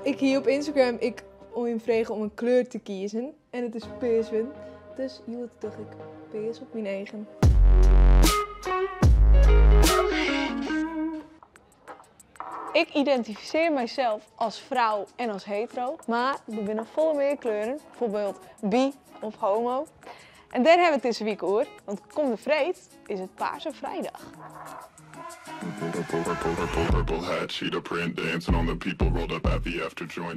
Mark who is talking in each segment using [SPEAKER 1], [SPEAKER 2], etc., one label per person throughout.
[SPEAKER 1] Ik hier op Instagram, ik om je vragen om een kleur te kiezen. En het is peerswin. Dus hier dacht ik peers op mijn eigen. Ik identificeer mijzelf als vrouw en als hetero, maar er zijn volle meer kleuren, bijvoorbeeld bi of homo. En daar hebben we het deze week over, want komende vrijdag is het Paarse Vrijdag.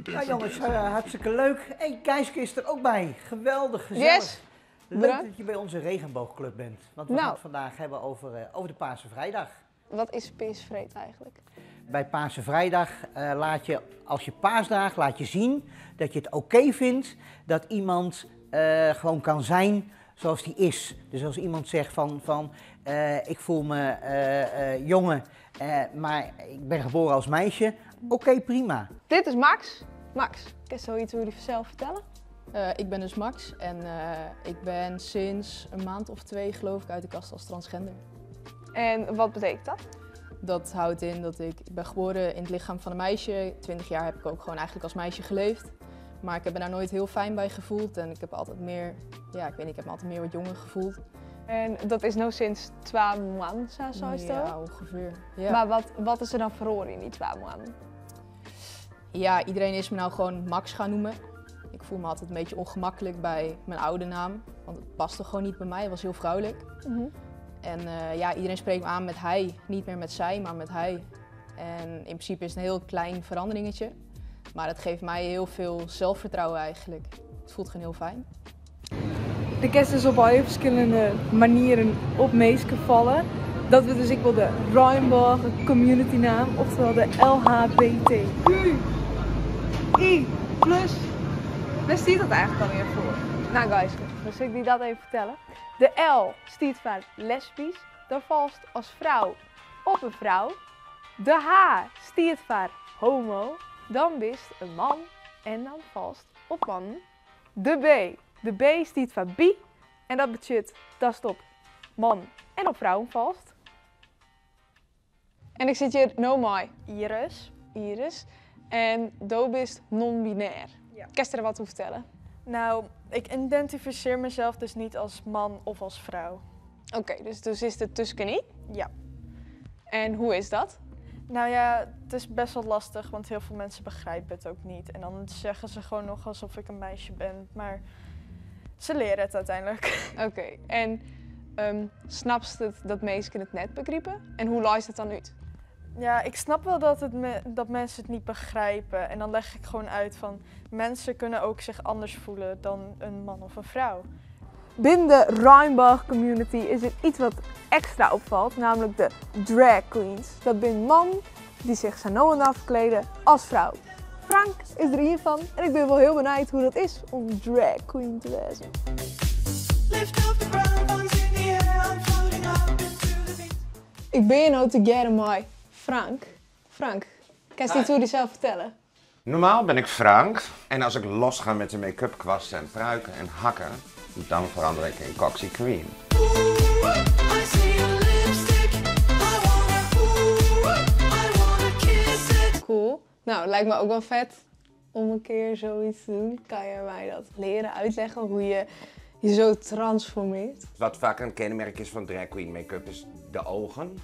[SPEAKER 2] Ja jongens, hartstikke leuk. Hey, Gijske is er ook bij. Geweldig, gezellig.
[SPEAKER 1] Yes.
[SPEAKER 2] Leuk
[SPEAKER 1] Bedankt.
[SPEAKER 2] dat je bij onze regenboogclub bent. Want we
[SPEAKER 1] Nou.
[SPEAKER 2] gaan het vandaag hebben over de Paarse Vrijdag.
[SPEAKER 1] Wat is Peersvreed eigenlijk?
[SPEAKER 2] Bij Paarse Vrijdag laat je, als je paasdraagt, laat je zien dat je het oké vindt dat iemand gewoon kan zijn zoals die is. Dus als iemand zegt van ik voel me jongen, maar ik ben geboren als meisje, oké, prima.
[SPEAKER 1] Dit is Max. Max, kan je zoiets over jezelf vertellen?
[SPEAKER 3] Ik ben dus Max en ik ben sinds een maand of 2 geloof ik uit de kast als transgender.
[SPEAKER 1] En wat betekent dat?
[SPEAKER 3] Dat houdt in dat ik ben geboren in het lichaam van een meisje. 20 jaar heb ik ook gewoon eigenlijk als meisje geleefd. Maar ik heb me daar nooit heel fijn bij gevoeld en ik heb altijd meer, ja ik weet niet, ik heb me altijd meer wat jonger gevoeld.
[SPEAKER 1] En dat is nu sinds 12 maanden, zo is het ook?
[SPEAKER 3] Ja, ongeveer. Ja.
[SPEAKER 1] Maar wat is er dan verloren in die 12 maanden?
[SPEAKER 3] Ja, iedereen is me nou gewoon Max gaan noemen. Ik voel me altijd een beetje ongemakkelijk bij mijn oude naam, want het paste gewoon niet bij mij, het was heel vrouwelijk. En ja, iedereen spreekt me aan met hij, niet meer met zij, maar met hij. En in principe is het een heel klein veranderingetje, maar het geeft mij heel veel zelfvertrouwen eigenlijk. Het voelt gewoon heel fijn.
[SPEAKER 1] De kerst is op al heel verschillende manieren op meesten vallen. Dat we dus ik wil de Rainbow community naam, oftewel de LHBTQI+. Waar staat dat eigenlijk alweer voor? Nou guys, dan zal ik die dat even vertellen. De L staat voor lesbisch, dan valt als vrouw op een vrouw. De H staat voor homo, dan bist een man en dan vast op mannen. De B staat voor bi en dat betekent dat is op man en op vrouwen vast. En ik zit hier no mai. Iris. En do bist non-binair.
[SPEAKER 4] Ja.
[SPEAKER 1] Kan je er wat over vertellen?
[SPEAKER 4] Nou, ik identificeer mezelf dus niet als man of als vrouw.
[SPEAKER 1] Oké, dus is het tussen niet?
[SPEAKER 4] Ja.
[SPEAKER 1] En hoe is dat?
[SPEAKER 4] Nou ja, het is best wel lastig, want heel veel mensen begrijpen het ook niet. En dan zeggen ze gewoon nog alsof ik een meisje ben, maar ze leren het uiteindelijk.
[SPEAKER 1] Oké, en snapst het dat mensen het net begrijpen? En hoe luistert het dan uit?
[SPEAKER 4] Ja, ik snap wel dat mensen het niet begrijpen. En dan leg ik gewoon uit van, mensen kunnen ook zich anders voelen dan een man of een vrouw.
[SPEAKER 1] Binnen de Rainbow community is er iets wat extra opvalt, namelijk de drag queens. Dat zijn mannen die zich zo nou en dan verkleden als vrouw. Frank is er een van en ik ben wel heel benieuwd hoe dat is om drag queen te wezen. Ik ben hier nou together met Frank. Frank, kan je iets over jezelf vertellen?
[SPEAKER 5] Normaal ben ik Frank en als ik los ga met de make-up, kwasten en pruiken en hakken, dan verander ik in Coxie Queen.
[SPEAKER 1] Cool. Nou, lijkt me ook wel vet om een keer zoiets te doen. Kan je mij dat leren uitleggen hoe je je zo transformeert?
[SPEAKER 5] Wat vaak een kenmerk is van drag queen make-up is de ogen.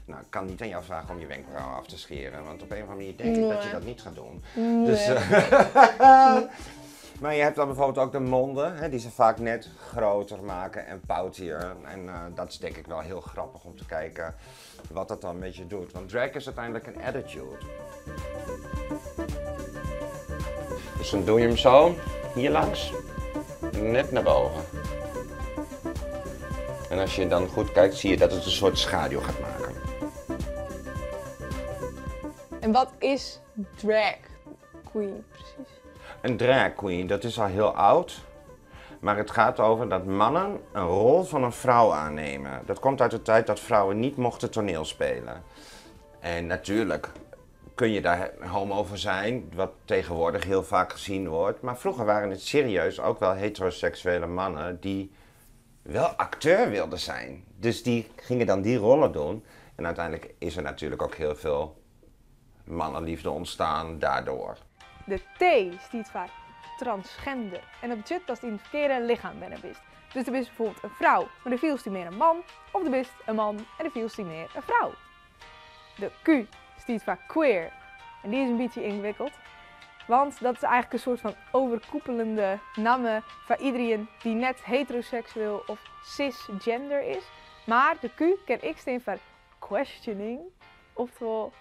[SPEAKER 5] Nou, ik kan niet aan jou vragen om je wenkbrauwen af te scheren, want op een of andere manier denk ik dat je dat niet gaat doen.
[SPEAKER 1] Nee.
[SPEAKER 5] Dus, maar je hebt dan bijvoorbeeld ook de monden, hè, die ze vaak net groter maken en poutier. En dat is denk ik wel heel grappig om te kijken wat dat dan met je doet. Want drag is uiteindelijk een attitude. Dus dan doe je hem zo, hier langs, net naar boven. En als je dan goed kijkt, zie je dat het een soort schaduw gaat maken.
[SPEAKER 1] En wat is drag queen precies?
[SPEAKER 5] Een drag queen, dat is al heel oud. Maar het gaat over dat mannen een rol van een vrouw aannemen. Dat komt uit de tijd dat vrouwen niet mochten toneel spelen. En natuurlijk kun je daar homo over zijn, wat tegenwoordig heel vaak gezien wordt. Maar vroeger waren het serieus ook wel heteroseksuele mannen die wel acteur wilden zijn. Dus die gingen dan die rollen doen. En uiteindelijk is er natuurlijk ook heel veel mannenliefde ontstaan daardoor.
[SPEAKER 1] De T staat voor transgender. En dat betekent dat je in het verkeerde lichaam bent bist. Dus er is bijvoorbeeld een vrouw, maar de viel die meer een man. Of er is een man en de viel die meer een vrouw. De Q staat voor queer. En die is een beetje ingewikkeld. Want dat is eigenlijk een soort van overkoepelende naam voor iedereen die net heteroseksueel of cisgender is. Maar de Q ken ik staan voor questioning. Oftewel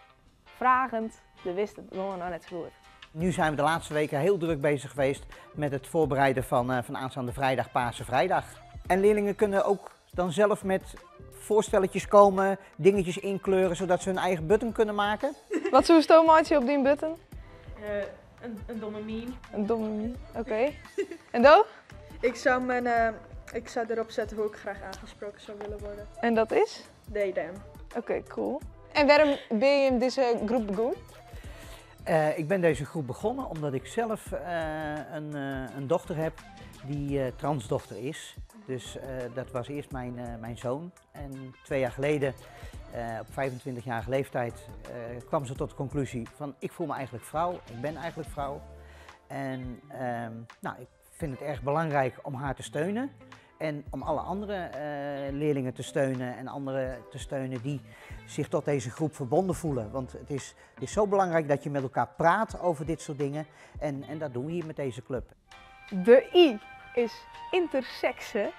[SPEAKER 1] vragend, de wist het nog net zo goed.
[SPEAKER 2] Nu zijn we de laatste weken heel druk bezig geweest met het voorbereiden van aanstaande vrijdag, Pasen Vrijdag. En leerlingen kunnen ook dan zelf met voorstelletjes komen, dingetjes inkleuren, zodat ze hun eigen button kunnen maken.
[SPEAKER 1] Wat zo'n stoommaatje op die button?
[SPEAKER 6] Een domme meme.
[SPEAKER 1] Een domme meme, oké. En Do?
[SPEAKER 4] Ik zou erop zetten hoe ik graag aangesproken zou willen worden.
[SPEAKER 1] En dat is?
[SPEAKER 4] They, them.
[SPEAKER 1] Oké, cool. En waarom ben je in deze groep begonnen?
[SPEAKER 2] Ik ben deze groep begonnen omdat ik zelf een dochter heb die transdochter is. Dus dat was eerst mijn zoon. En 2 jaar geleden, op 25-jarige leeftijd, kwam ze tot de conclusie van ik voel me eigenlijk vrouw, ik ben eigenlijk vrouw. En nou, ik vind het erg belangrijk om haar te steunen. En om alle andere leerlingen te steunen en anderen te steunen die zich tot deze groep verbonden voelen. Want het is zo belangrijk dat je met elkaar praat over dit soort dingen. En dat doen we hier met deze club.
[SPEAKER 1] De I is intersexe.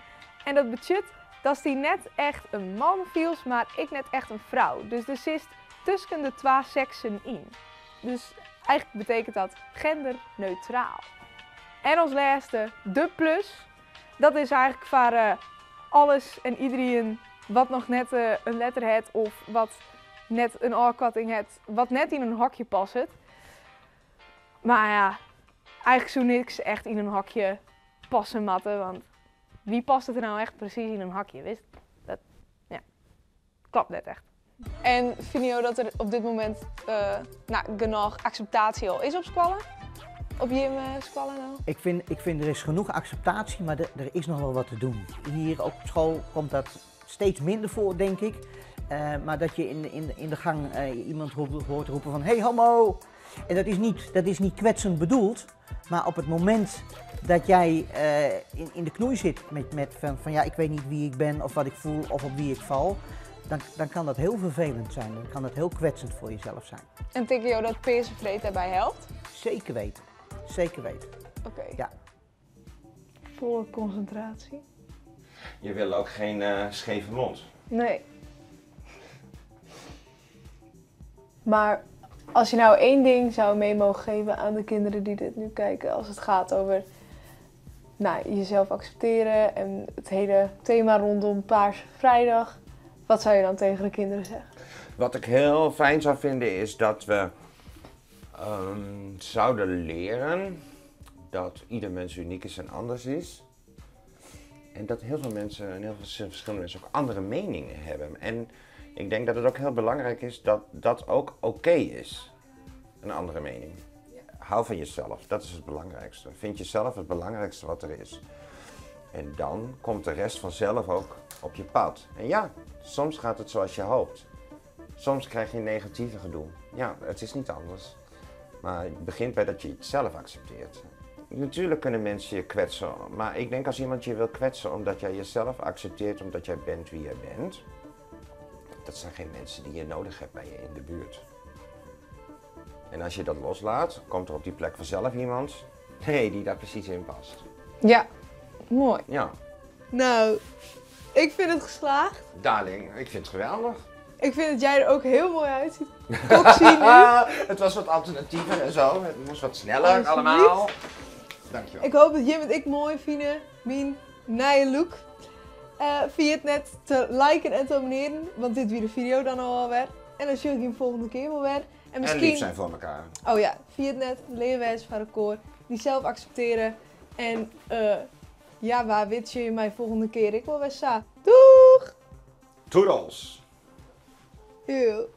[SPEAKER 1] En dat betekent dat die net echt een man viel, maar ik net echt een vrouw. Dus er zit tussen de 2 seksen in. Dus eigenlijk betekent dat genderneutraal. En als laatste de plus. Dat is eigenlijk voor alles en iedereen wat nog net een letter heeft of wat net een afkorting heeft, wat net in een hokje past. Maar ja, eigenlijk zo niks echt in een hokje passen matten, want wie past het er nou echt precies in een hakje, wist? Dat, ja, klopt net echt. En vind je dat er op dit moment genoeg acceptatie al is op scholen? Op je scholen nou?
[SPEAKER 2] Ik vind er is genoeg acceptatie, maar er is nog wel wat te doen. Hier op school komt dat steeds minder voor, denk ik. Maar dat je in de gang iemand hoort roepen van hey homo! En dat is niet kwetsend bedoeld, maar op het moment dat jij in de knoei zit met van ja, ik weet niet wie ik ben of wat ik voel of op wie ik val, dan kan dat heel vervelend zijn. Dan kan dat heel kwetsend voor jezelf zijn.
[SPEAKER 1] En denk je dat persenvreed daarbij helpt?
[SPEAKER 2] Zeker weten. Zeker weten.
[SPEAKER 1] Oké.
[SPEAKER 2] Ja.
[SPEAKER 1] Volle concentratie.
[SPEAKER 5] Je wil ook geen scheve mond.
[SPEAKER 1] Nee. Maar als je nou 1 ding zou mee mogen geven aan de kinderen die dit nu kijken, als het gaat over jezelf accepteren en het hele thema rondom Paarse Vrijdag, wat zou je dan tegen de kinderen zeggen?
[SPEAKER 5] Wat ik heel fijn zou vinden is dat we zouden leren dat ieder mens uniek is en anders is. En dat heel veel mensen en heel veel verschillende mensen ook andere meningen hebben. En ik denk dat het ook heel belangrijk is dat dat ook oké is. Een andere mening. Ja. Hou van jezelf, dat is het belangrijkste. Vind jezelf het belangrijkste wat er is. En dan komt de rest vanzelf ook op je pad. En ja, soms gaat het zoals je hoopt. Soms krijg je negatieve gedoe. Ja, het is niet anders. Maar het begint bij dat je het zelf accepteert. Natuurlijk kunnen mensen je kwetsen, maar ik denk als iemand je wil kwetsen omdat jij jezelf accepteert, omdat jij bent wie jij bent, dat zijn geen mensen die je nodig hebt bij je in de buurt. En als je dat loslaat, komt er op die plek vanzelf iemand, die daar precies in past.
[SPEAKER 1] Ja, mooi.
[SPEAKER 5] Ja.
[SPEAKER 1] Nou, ik vind het geslaagd.
[SPEAKER 5] Darling, ik vind het geweldig.
[SPEAKER 1] Ik vind dat jij er ook heel mooi uitziet. Ook zie nu.
[SPEAKER 5] Het was wat alternatiever en zo, het moest wat sneller
[SPEAKER 1] Alsjeblieft.
[SPEAKER 5] allemaal. Dankjewel.
[SPEAKER 1] Ik hoop dat Jim en ik mooi vinden, mijn nieuwe look. Via het net te liken en te abonneren, want dit weer de video dan al weer. En dan zie ik je de volgende keer wel weer. En misschien...
[SPEAKER 5] lief zijn voor elkaar.
[SPEAKER 1] Oh ja, via het net leerwijs van record, die zelf accepteren. En ja, waar weet je mij volgende keer? Ik wil weer sa. Doeg!
[SPEAKER 5] Toedels!
[SPEAKER 1] Heel.